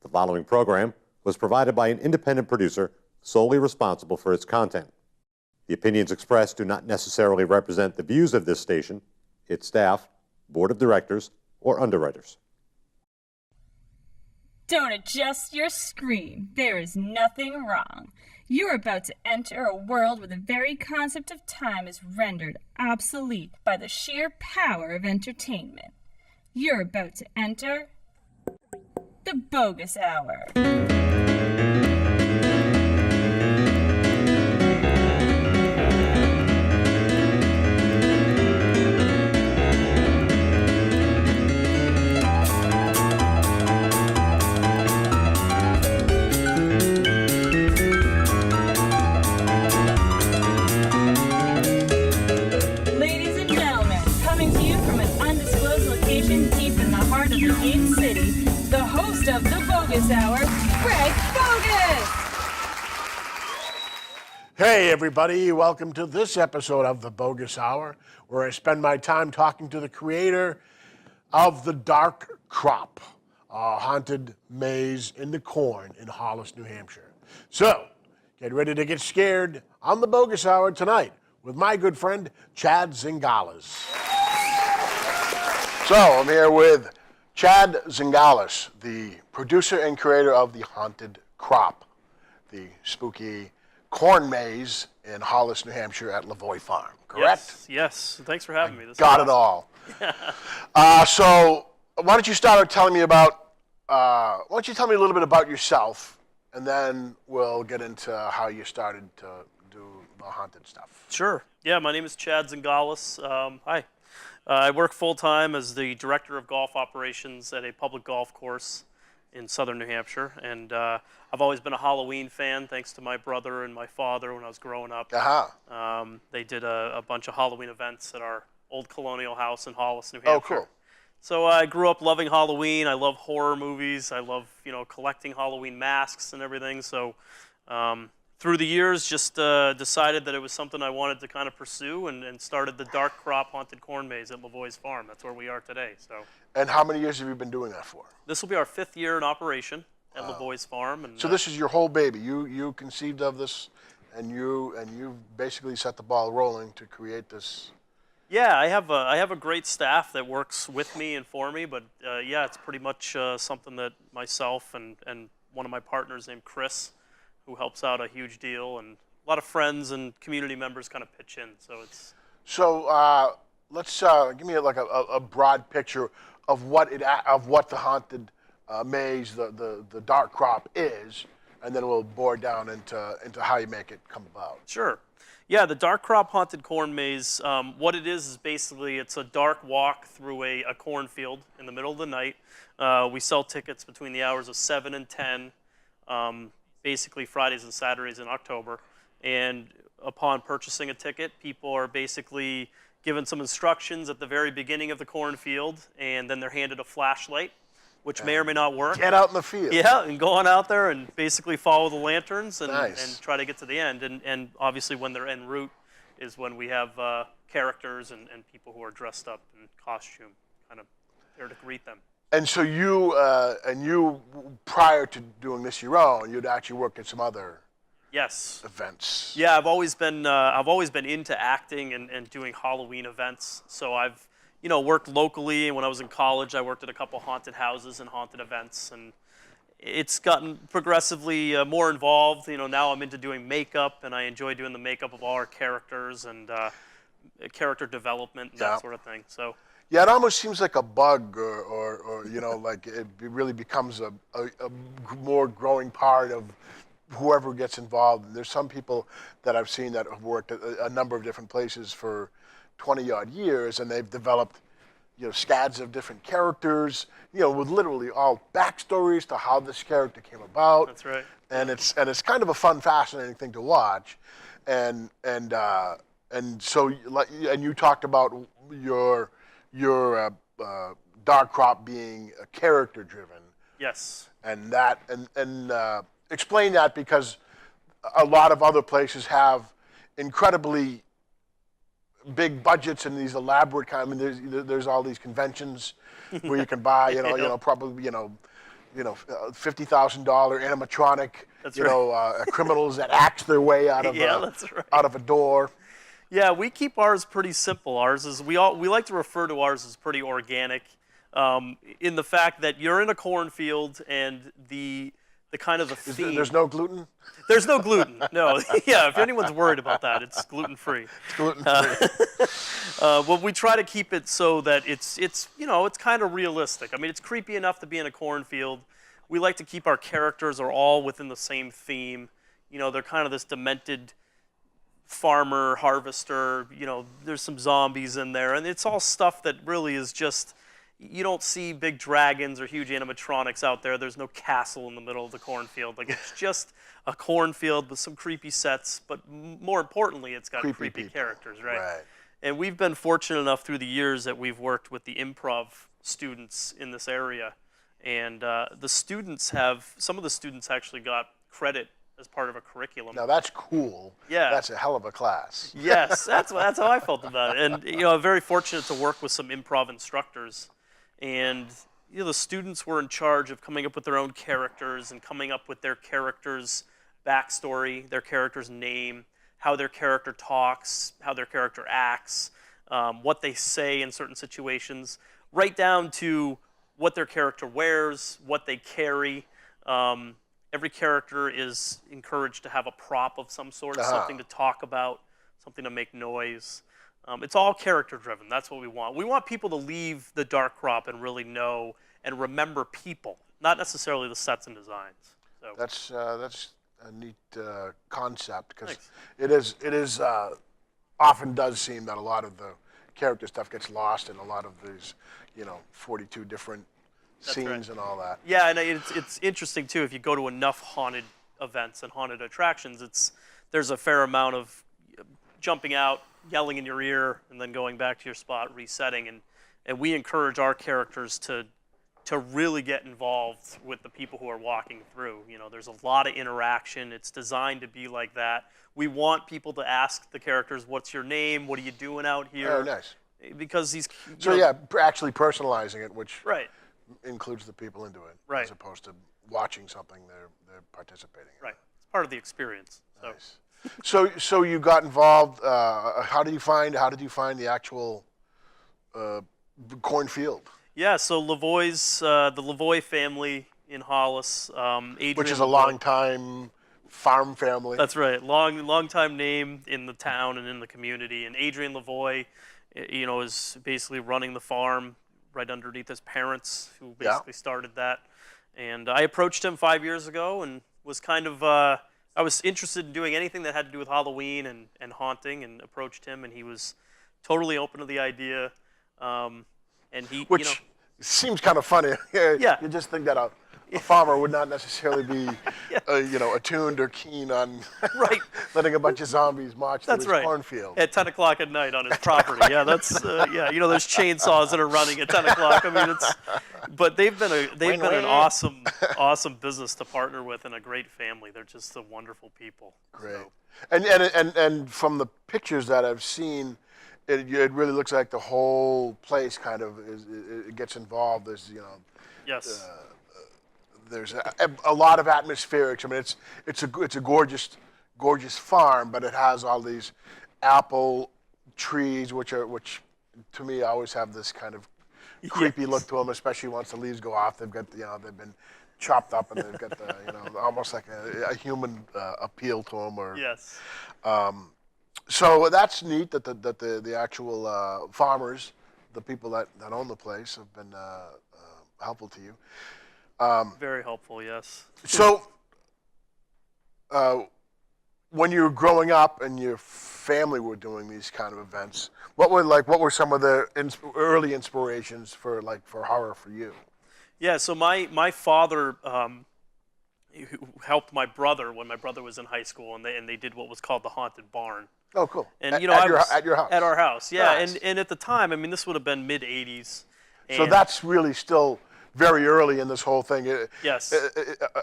The following program was provided by an independent producer solely responsible for its content. The opinions expressed do not necessarily represent the views of this station, its staff, board of directors, or underwriters. Don't adjust your screen. There is nothing wrong. You're about to enter a world where the very concept of time is rendered obsolete by the sheer power of entertainment. You're about to enter the Boggis Hour. The host of the Boggis Hour, Greg Boggis. Hey everybody, welcome to this episode of the Boggis Hour, where I spend my time talking to the creator of the Dark Crop, a haunted maze in the corn in Hollis, New Hampshire. So, get ready to get scared on the Boggis Hour tonight with my good friend, Chad Zingales. So, I'm here with Chad Zingales, the producer and creator of The Haunted Crop, the spooky corn maze in Hollis, New Hampshire at Lavoie Farm, correct? Yes. Thanks for having me. This got it all. So why don't you start telling me about, why don't you tell me a little bit about yourself, and then we'll get into how you started to do the haunted stuff. Sure. Yeah, my name is Chad Zingales. Hi. I work full-time as the director of golf operations at a public golf course in southern New Hampshire, and I've always been a Halloween fan thanks to my brother and my father when I was growing up. They did a bunch of Halloween events at our old colonial house in Hollis, New Hampshire. Oh, cool. So I grew up loving Halloween. I love horror movies. I love, collecting Halloween masks and everything. So through the years, just decided that it was something I wanted to kind of pursue, and started the Dark Crop Haunted Corn Maze at Lavoie's Farm. That's where we are today. So. And how many years have you been doing that for? This will be our 5th year in operation at Lavoie's Farm. And, so this is your whole baby. You conceived of this, and you basically set the ball rolling to create this. Yeah, I have a great staff that works with me and for me, but yeah, it's pretty much something that myself and one of my partners named Chris, who helps out a huge deal, and a lot of friends and community members kind of pitch in. So it's. So let's give me a broad picture of what the haunted maze, the Dark Crop is, and then we'll bore down into how you make it come about. Sure. Yeah, the Dark Crop Haunted Corn Maze, what it is basically it's a dark walk through a cornfield in the middle of the night. We sell tickets between the hours of 7 and 10. Basically Fridays and Saturdays in October, and upon purchasing a ticket, people are basically given some instructions at the very beginning of the cornfield, and then they're handed a flashlight, which may or may not work. Get out in the field. Yeah, and go on out there and basically follow the lanterns and, nice. And try to get to the end. And obviously when they're en route is when we have characters and people who are dressed up in costume, kind of there to greet them. And so you prior to doing this your own, you'd actually worked at some other events. Yeah, I've always been into acting and doing Halloween events. So I've worked locally, and when I was in college, I worked at a couple haunted houses and haunted events, and it's gotten progressively more involved. Now I'm into doing makeup, and I enjoy doing the makeup of all our characters and character development and that sort of thing. So. Yeah, it almost seems like a bug, or like it really becomes a more growing part of whoever gets involved. And there's some people that I've seen that have worked at a number of different places for 20-odd years, and they've developed, scads of different characters, with literally all backstories to how this character came about. That's right. And it's kind of a fun, fascinating thing to watch, and so you talked about your Dark Crop being character driven. Yes. And explain that, because a lot of other places have incredibly big budgets and these elaborate there's all these conventions where you can buy, probably, $50,000 animatronic, That's right. criminals that act their way out of Yeah, that's right. out of a door. Yeah, we keep ours pretty simple. Ours is we like to refer to ours as pretty organic, in the fact that you're in a cornfield and the kind of the theme. There's no gluten. There's no gluten. No. Yeah, if anyone's worried about that, it's gluten free. It's gluten free. Well, we try to keep it so that it's kind of realistic. I mean, it's creepy enough to be in a cornfield. We like to keep our characters are all within the same theme. They're kind of this demented farmer, harvester. There's some zombies in there, and it's all stuff that really is just. You don't see big dragons or huge animatronics out there. There's no castle in the middle of the cornfield. Like, it's just a cornfield with some creepy sets, but more importantly, it's got creepy characters, right? And we've been fortunate enough through the years that we've worked with the improv students in this area. And some of the students actually got credit as part of a curriculum. Now that's cool. Yeah. That's a hell of a class. Yes, that's how I felt about it. And I'm very fortunate to work with some improv instructors. And the students were in charge of coming up with their own characters and coming up with their character's backstory, their character's name, how their character talks, how their character acts, what they say in certain situations, right down to what their character wears, what they carry. Every character is encouraged to have a prop of some sort, something to talk about, something to make noise. It's all character driven. That's what we want. We want people to leave the dark crop and really know and remember people, not necessarily the sets and designs. So that's a neat concept, because it is often does seem that a lot of the character stuff gets lost in a lot of these 42 different scenes and all that. Yeah, and it's interesting too. If you go to enough haunted events and haunted attractions, there's a fair amount of jumping out, yelling in your ear, and then going back to your spot, resetting. And we encourage our characters to really get involved with the people who are walking through. There's a lot of interaction. It's designed to be like that. We want people to ask the characters, "What's your name? What are you doing out here?" Oh, nice. Because these. Actually personalizing it, which includes the people into it, as opposed to watching something they're participating in. Right. It's part of the experience. So. Nice. So you got involved. How did you find the actual cornfield? Yeah, so Lavoie's the Lavoie family in Hollis, Adrian, which is a long time farm family. That's right, long time name in the town and in the community. And Adrian Lavoie, is basically running the farm right underneath his parents, who basically started that. And I approached him 5 years ago and was kind of. I was interested in doing anything that had to do with Halloween and haunting, and approached him, and he was totally open to the idea. Which seems kind of funny. Yeah. You just think that a farmer would not necessarily be, attuned or keen on letting a bunch of zombies march through his cornfield. At 10 o'clock at night on his property. Yeah, that's there's chainsaws that are running at 10 o'clock. I mean, but they've been an awesome business to partner with, and a great family. They're just a wonderful people. Great. So. And from the pictures that I've seen, it really looks like the whole place kind of it gets involved. There's Yes. There's a lot of atmospherics. I mean, it's a gorgeous farm, but it has all these apple trees, which to me always have this kind of creepy look to them, especially once the leaves go off. They've got they've been chopped up, and they've got the almost like a human appeal to them. Yes. So that's neat that the actual farmers, the people that own the place, have been helpful to you. Very helpful, yes. So, when you were growing up and your family were doing these kind of events, what were some of the early inspirations for horror for you? Yeah, so my father who helped my brother when my brother was in high school, and they did what was called the haunted barn. Oh, cool. And at your house. At our house, yeah. Nice. And at the time, I mean, this would have been mid '80s. So that's really still very early in this whole thing. Yes.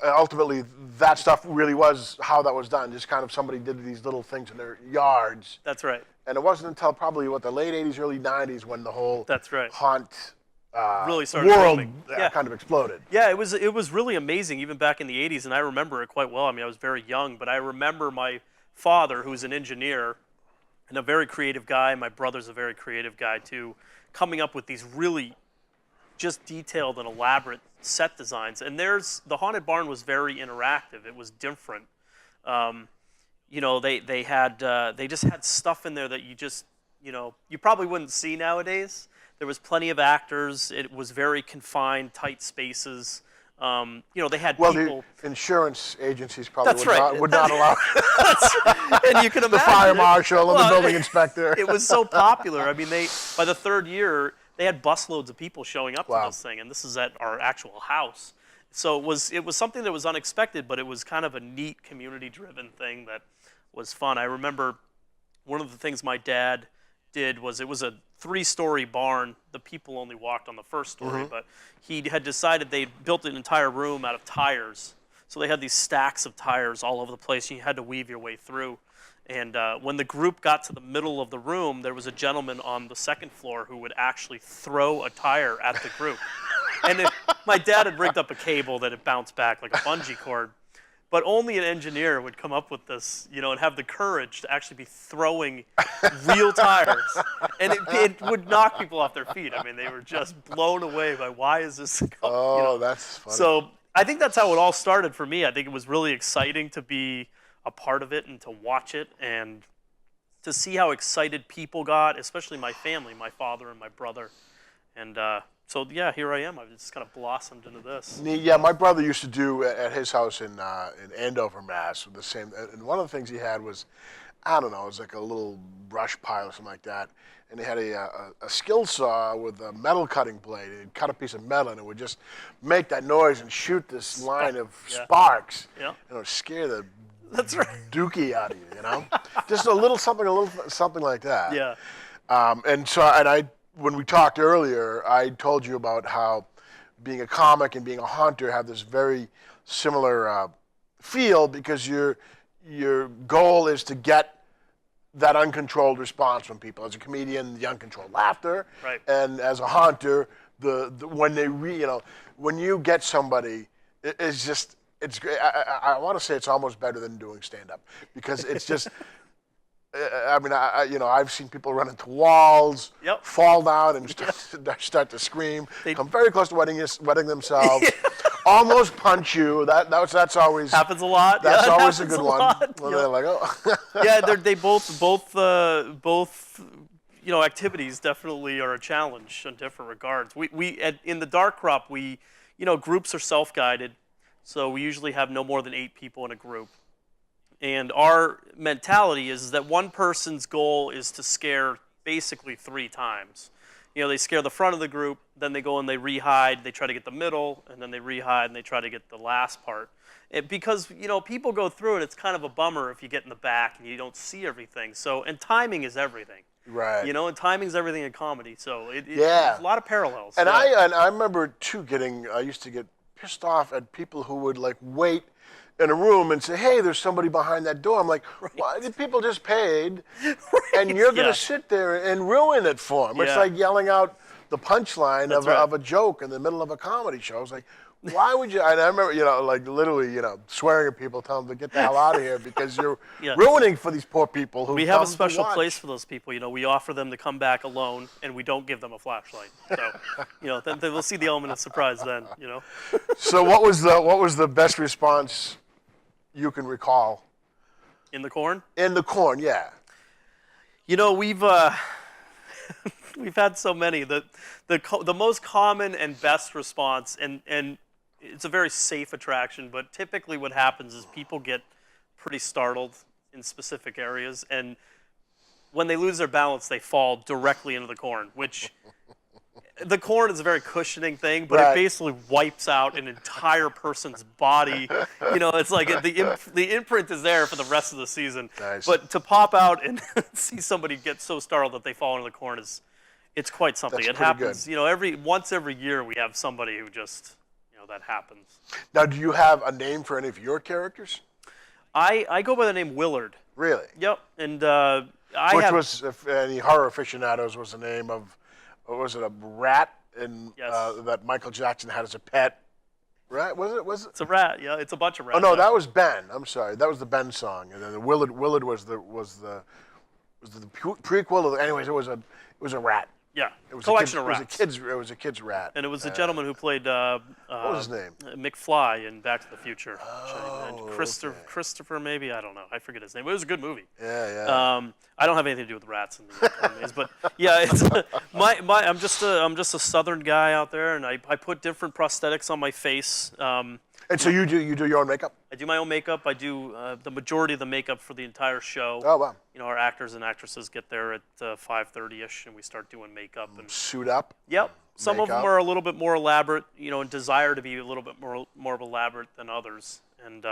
Ultimately, that stuff really was how that was done. Just kind of somebody did these little things in their yards. That's right. And it wasn't until probably the late '80s, early '90s when the whole That's right. haunt really started world booming. Yeah. kind of exploded. Yeah, it was really amazing even back in the 80s, and I remember it quite well. I mean, I was very young, but I remember my father, who's an engineer and a very creative guy, my brother's a very creative guy too, coming up with these really just detailed and elaborate set designs. And the Haunted Barn was very interactive. It was different. You know, they just had stuff in there that you probably wouldn't see nowadays. There was plenty of actors. It was very confined, tight spaces. You know, they had people. The insurance agencies probably That's would, right. would not allow And you can imagine the fire marshal and the building inspector. It was so popular. I mean, by the third year, they had busloads of people showing up to Wow. this thing, and this is at our actual house. So it was something that was unexpected, but it was kind of a neat community-driven thing that was fun. I remember one of the things my dad did was it was a 3-story barn. The people only walked on the first story, but he had decided they built an entire room out of tires. So they had these stacks of tires all over the place, and you had to weave your way through. And when the group got to the middle of the room, there was a gentleman on the second floor who would actually throw a tire at the group. And my dad had rigged up a cable that it bounced back like a bungee cord. But only an engineer would come up with this, you know, and have the courage to actually be throwing real tires. And it would knock people off their feet. I mean, they were just blown away by why is this Oh, you know. that's funny. So I think that's how it all started for me. I think it was really exciting to be a part of it and to watch it and to see how excited people got, especially my family, my father and my brother. And so, yeah, here I am. I've just kind of blossomed into this. Yeah, my brother used to do at his house in Andover, Mass. The same, and one of the things he had was, I don't know, it was like a little brush pile or something like that, and he had a skill saw with a metal cutting blade. And he'd cut a piece of metal, and it would just make that noise and shoot this line of sparks. Yeah. And it would scare the That's right. dookie out of you, you know, just a little something like that. Yeah. And when we talked earlier, I told you about how being a comic and being a haunter have this very similar feel, because your goal is to get that uncontrolled response from people. As a comedian, the uncontrolled laughter, Right. and as a haunter, when when you get somebody, it's just. It's great. I want to say it's almost better than doing stand-up, because it's just. I mean, I've seen people run into walls, Yep. fall down, and start to scream. Come very close to wetting themselves. Almost punch you. That's always Happens a lot. That's Yeah, it always a happens good one. lot. When Yeah. they're like, oh. Yeah, they both activities definitely are a challenge in different regards. In the dark crop, groups are self-guided, so we usually have no more than 8 people in a group. And our mentality is that one person's goal is to scare basically 3 times. They scare the front of the group, then they go and they re-hide, they try to get the middle, and then they re-hide and they try to get the last part. Because, people go through it, it's kind of a bummer if you get in the back and you don't see everything. And timing is everything. Right. And timing's everything in comedy. So Yeah. there's a lot of parallels. And yeah. I remember too I used to get pissed off at people who would like wait in a room and say, hey, there's somebody behind that door. I'm like, why? The people just paid, and you're going to sit there and ruin it for them. It's Yeah. like yelling out the punchline That's of a joke in the middle of a comedy show. It's like, why would you? And I remember, literally, swearing at people, telling them to get the hell out of here, because you're Yeah. ruining for these poor people who We have a come to special watch. place for those people. We offer them to come back alone, and we don't give them a flashlight. So, then they will see the element of surprise then. So what was the best response you can recall? In the corn. In the corn, yeah. We've had so many. The most common and best response, and it's a very safe attraction, but typically what happens is people get pretty startled in specific areas, and when they lose their balance, they fall directly into the corn, which the corn is a very cushioning thing, but Right. it basically wipes out an entire person's body. It's like the imprint is there for the rest of the season. Nice. But to pop out and see somebody get so startled that they fall into the corn it's quite something. That's It pretty happens. good. Once every year we have somebody who just that happens. Now, do you have a name for any of your characters? I go by the name Willard. Really? Yep, and Which was, if any horror aficionados, was the name of, what was it, a rat Yes. that Michael Jackson had as a pet. Right? Was it? It's a rat. Yeah, it's a bunch of rats. Oh no, that actually. was Ben. I'm sorry, that was the Ben song, and then the Willard was the prequel. Anyways, it was a rat. Yeah, It was collection a of kid, rats. It was a kid's rat. And it was the gentleman who played what was his name? McFly in Back to the Future. Oh, Christopher, maybe, I don't know. I forget his name. It was a good movie. Yeah. I don't have anything to do with rats in the economies, but yeah, it's I'm just a Southern guy out there, and I put different prosthetics on my face. And so you do your own makeup? I do my own makeup. I do the majority of the makeup for the entire show. Oh wow. You know, our actors and actresses get there at 5:30ish, and we start doing makeup. And Suit up. yep, some of them Makeup. are a little bit more elaborate. You know, and desire to be a little bit more elaborate than others. And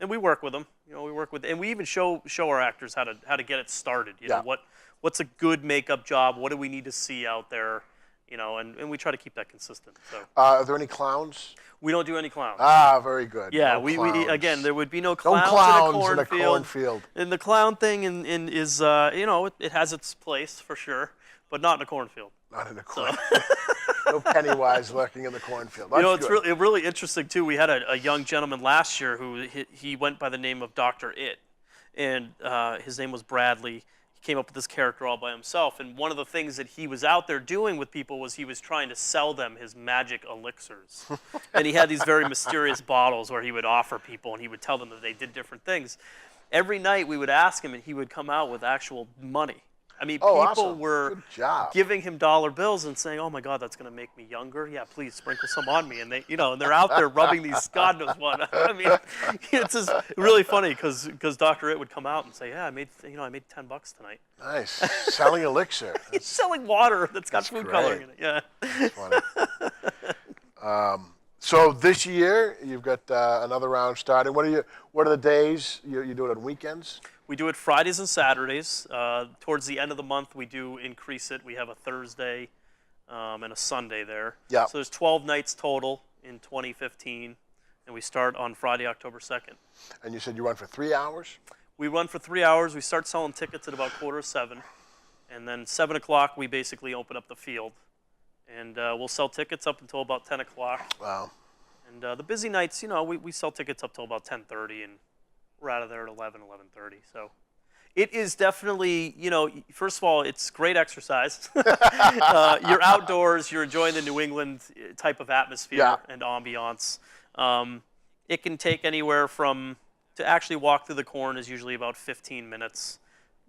we work with them. You know, and we even show our actors how to get it started. You know, what's a good makeup job? What do we need to see out there? You know, and we try to keep that consistent. So. Are there any clowns? We don't do any clowns. Ah, very good. Yeah, No we clowns. there would be no No clowns, clowns in a cornfield. And the clown thing is you know, it has its place for sure, but not in a cornfield. Not in the cornfield. No Pennywise lurking in the cornfield. You know, That's it's good. really interesting too. We had a young gentleman last year who he went by the name of Dr. It, and his name was Bradley. He came up with this character all by himself, and one of the things that he was out there doing with people was he was trying to sell them his magic elixirs. And he had these very mysterious bottles where he would offer people, and he would tell them that they did different things. Every night we would ask him, and he would come out with actual money. I mean, Oh, people awesome. were Good job. giving him dollar bills and saying, "Oh my God, that's going to make me younger. Yeah, please sprinkle some on me." And they're out there rubbing these God knows what. I mean, it's just really funny because Dr. It would come out and say, "Yeah, I made $10 tonight." Nice. Selling elixir. He's selling water that's got food great. coloring in it. Yeah. That's funny. So this year you've got another round starting. What are the days? You do it on weekends? We do it Fridays and Saturdays. Towards the end of the month, we do increase it. We have a Thursday and a Sunday there. Yeah. So there's 12 nights total in 2015, and we start on Friday, October 2nd. And you said you run for 3 hours? We run for 3 hours. We start selling tickets at about 6:45, and then 7 o'clock we basically open up the field, and we'll sell tickets up until about 10 o'clock. Wow. And the busy nights, we sell tickets up till about 10:30, and we're out of there at 11:30. So it is definitely, first of all, it's great exercise. You're outdoors. You're enjoying the New England type of atmosphere and ambiance. It can take anywhere from, to actually walk through the corn is usually about 15 minutes.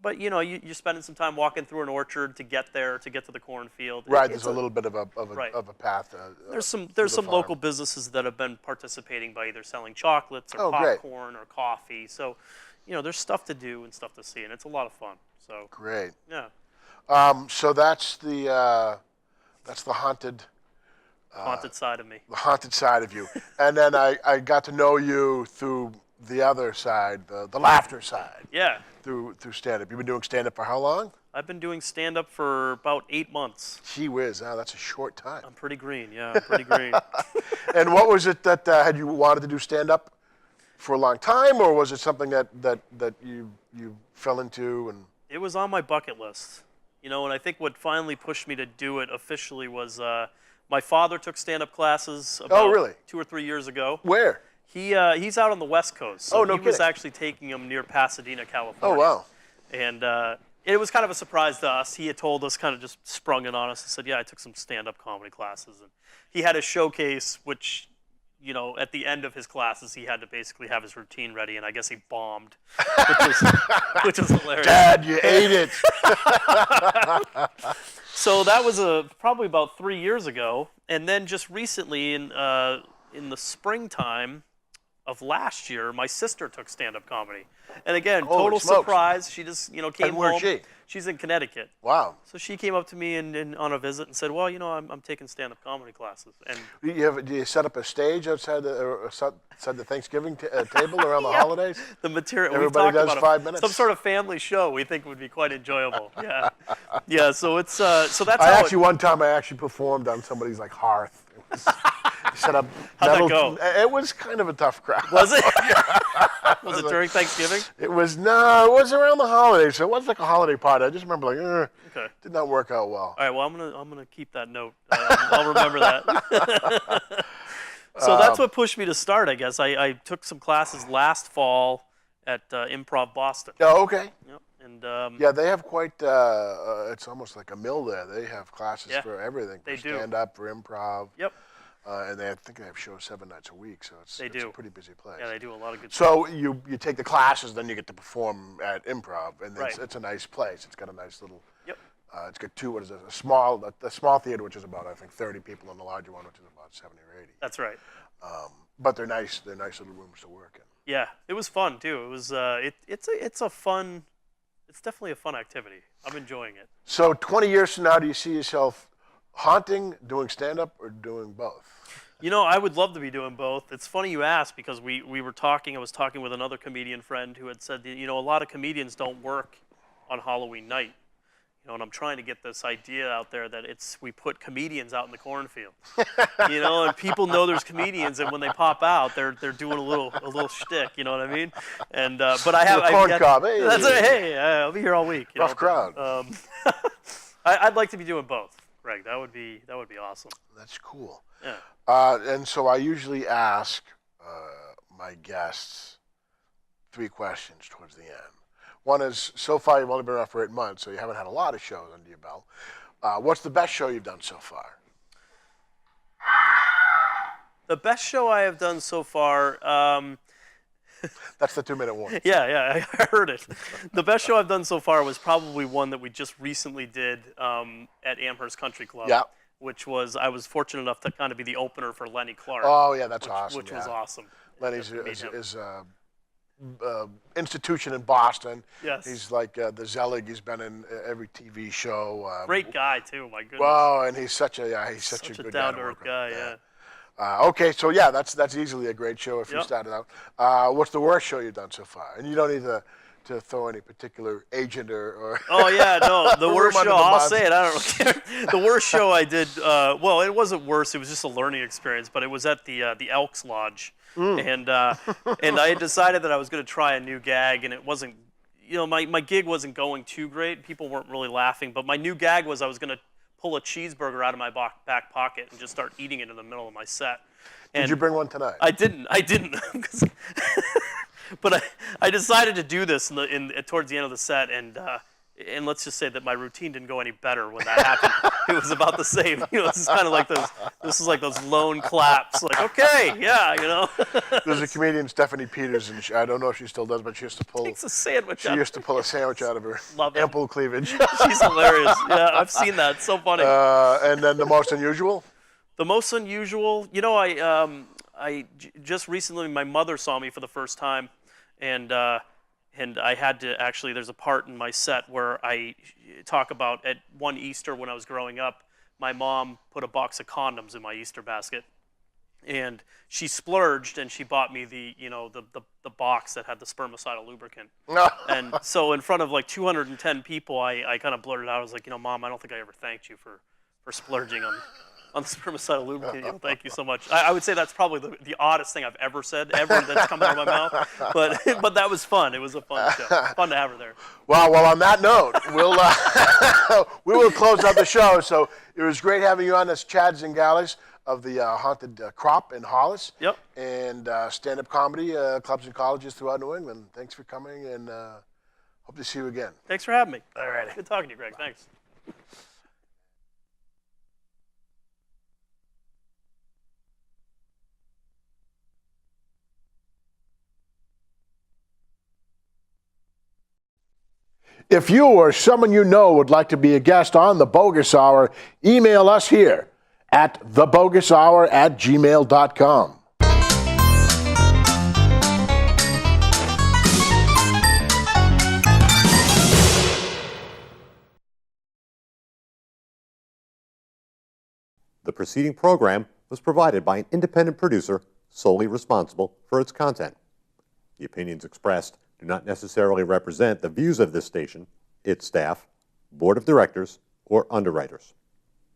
But, you're spending some time walking through an orchard to get there, to get to the cornfield. Right, there's a little bit of a path. There's some local businesses that have been participating by either selling chocolates or great. popcorn or coffee. So, there's stuff to do and stuff to see, and it's a lot of fun. So Great. yeah, So that's the haunted side of me. the haunted side of you. And then I got to know you through the other side, the laughter side. Yeah, Through stand-up. You've been doing stand-up for how long? I've been doing stand-up for about 8 months. Gee whiz, that's a short time. I'm pretty green. Yeah, I'm pretty green. And what was it that had you wanted to do stand-up for a long time, or was it something that you fell into? And It was on my bucket list. And I think what finally pushed me to do it officially was my father took stand-up classes about really? 2 or 3 years ago. where? He's out on the West Coast. So Oh, no he was kidding. actually taking him near Pasadena, Oh California. wow. And it was kind of a surprise to us. He had told us, kind of just sprung it on us and said, "Yeah, I took some stand-up comedy classes." And he had a showcase, which, at the end of his classes, he had to basically have his routine ready, and I guess he bombed, which was hilarious. Dad, you ate it. So that was probably about 3 years ago, and then just recently in the springtime of last year, my sister took stand-up comedy, and again, Holy total smokes. surprise. She just came And where's home. she? She's in Connecticut. Wow. So she came up to me and on a visit and said, "Well, I'm taking stand-up comedy classes." And Do you set up a stage outside the Thanksgiving table around the holidays? the material Everybody we've talked does about 5 minutes. some sort of family show we think would be quite enjoyable. Yeah, yeah. So it's so that's I how actually one time I actually performed on somebody's hearth. set up. How'd that go? It was kind of a tough crowd. Was it? Was it during Thanksgiving? It was around the holidays, so it was like a holiday party. I just remember Okay. did not work out well. All right. Well, I'm gonna keep that note. I'll remember that. So that's what pushed me to start, I guess. I took some classes last fall at Improv Boston. Oh, okay. Yep. And Yeah, they have quite. It's almost like a mill there. They have classes Yeah, for everything. they For do. stand up, for improv. Yep. And I think they have shows 7 nights a week, so it's a pretty busy place. Yeah, they do a lot of good So stuff. you take the classes, then you get to perform at improv, and Right. it's a nice place. It's got a nice little. Yep. It's got the small theater, which is about, I think, 30 people, and the larger one, which is about 70 or 80. That's right. But they're nice. They're nice little rooms to work in. Yeah, it was fun too. It was it's definitely a fun activity. I'm enjoying it. So 20 years from now, do you see yourself haunting, doing stand-up, or doing both? You know, I would love to be doing both. It's funny you asked because we were talking. I was talking with another comedian friend who had said, a lot of comedians don't work on Halloween night. And I'm trying to get this idea out there that we put comedians out in the cornfield. And people know there's comedians, and when they pop out, they're doing a little shtick. You know what I mean? And but I have corn cob. Hey, that's it. Hey, I'll be here all week. Rough crowd. I'd like to be doing both, Greg. That would be awesome. That's cool. Yeah. And so I usually ask my guests 3 questions towards the end. One is, so far you've only been around for 8 months, so you haven't had a lot of shows under your belt. What's the best show you've done so far? The best show I have done so far. That's the 2-minute warning. Yeah, I heard it. The best show I've done so far was probably one that we just recently did at Amherst Country Club. Yeah. Which was, I was fortunate enough to kind of be the opener for Lenny Clark. Oh, yeah, that's awesome. Which was awesome. Lenny's is institution in Boston. Yes. He's like the Zelig. He's been in every TV show. Great guy too. My goodness. Wow, and he's such a good down to earth guy. Yeah. Okay, so yeah, that's easily a great show if you started out. What's the worst show you've done so far? And you don't need to throw any particular agent or. Oh yeah, no, the worst show. I'll month. say it. I don't care. The worst show I did. Well, it wasn't worse. It was just a learning experience. But it was at the Elks Lodge. And I had decided that I was going to try a new gag, and it wasn't, my gig wasn't going too great. People weren't really laughing, but my new gag was I was going to pull a cheeseburger out of my back pocket and just start eating it in the middle of my set. And did you bring one tonight? I didn't. But I decided to do this towards the end of the set, and let's just say that my routine didn't go any better when that happened. It was about the same. This is kind of like those lone claps. Like, okay, yeah. There's a comedian, Stephanie Peters, and I don't know if she still does, but she used to pull. Takes a sandwich. She used to pull a sandwich out of her Love it. ample cleavage. She's hilarious. Yeah, I've seen that. It's so funny. And then the most unusual. The most unusual. Just recently, my mother saw me for the first time, and I had to actually, there's a part in my set where I talk about at one Easter when I was growing up, my mom put a box of condoms in my Easter basket. And she splurged and she bought me the box that had the spermicidal lubricant. And so in front of like 210 people, I kind of blurted out, I was like, Mom, I don't think I ever thanked you for splurging on the spermicidal lubricant. Thank you so much. I would say that's probably the oddest thing I've ever said, that's come out of my mouth. But that was fun. It was a fun show. Fun to have her there. Well, on that note, we will close out the show. So it was great having you on. This Chad Zingales of the Haunted Crop in Hollis. Yep. And stand-up comedy clubs and colleges throughout New England. Thanks for coming, and hope to see you again. Thanks for having me. All right. Good talking to you, Greg. Thanks. If you or someone you know would like to be a guest on The Boggis Hour, email us here at thebogishour@gmail.com. The preceding program was provided by an independent producer solely responsible for its content. The opinions expressed do not necessarily represent the views of this station, its staff, board of directors, or underwriters.